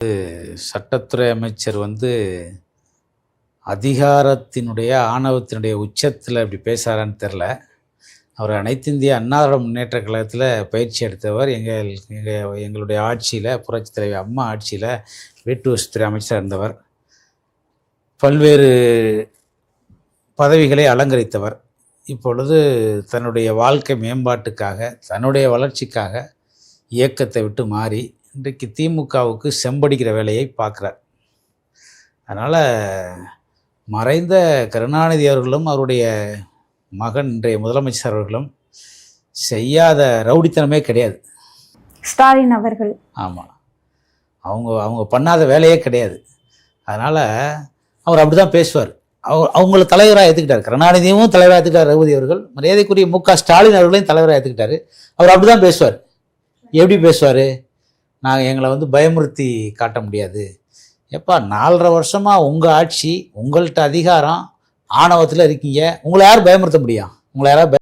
சட்டத்துறை அமைச்சர் அதிகாரத்தினுடைய ஆணவத்தினுடைய உச்சத்தில் இப்படி பேசுகிறான்னு தெரில. அவர் அனைத்து இந்திய அண்ணா திராவிட முன்னேற்றக் கழகத்தில் பயிற்சி எடுத்தவர். எங்களுடைய ஆட்சியில், புரட்சித் தலைவி அம்மா ஆட்சியில் வீட்டு வசதித்துறை அமைச்சராக இருந்தவர். பல்வேறு பதவிகளை அலங்கரித்தவர். இப்பொழுது தன்னுடைய வாழ்க்கை மேம்பாட்டுக்காக, தன்னுடைய வளர்ச்சிக்காக இயக்கத்தை விட்டு மாறி இன்றைக்கு திமுகவுக்கு செம்படிக்கிற வேலையை பார்க்குறார். அதனால் மறைந்த கருணாநிதி அவர்களும் அவருடைய மகன் இன்றைய முதலமைச்சர் அவர்களும் செய்யாத ரவுடித்தனமே கிடையாது. ஸ்டாலின் அவர்கள் ஆமாம், அவங்க பண்ணாத வேலையே கிடையாது. அதனால் அவர் அப்படி தான் பேசுவார். அவங்கள தலைவராக ஏற்றுக்கிட்டார். கருணாநிதியும் தலைவராக ஏற்றுக்கிட்டார் ரகுபதி அவர்கள். மரியாதைக்குரிய மு.க. ஸ்டாலின் அவர்களையும் தலைவராக ஏற்றுக்கிட்டார். அவர் அப்படி தான் பேசுவார். எப்படி பேசுவார்? எங்களை பயமுறுத்தி காட்ட முடியாது. எப்பா 4.5 வருஷமாக உங்கள் ஆட்சி, உங்கள்கிட்ட அதிகாரம், ஆணவத்தில் இருக்கீங்க. உங்களை யார் பயமுறுத்த முடியும்? உங்களை யாராவது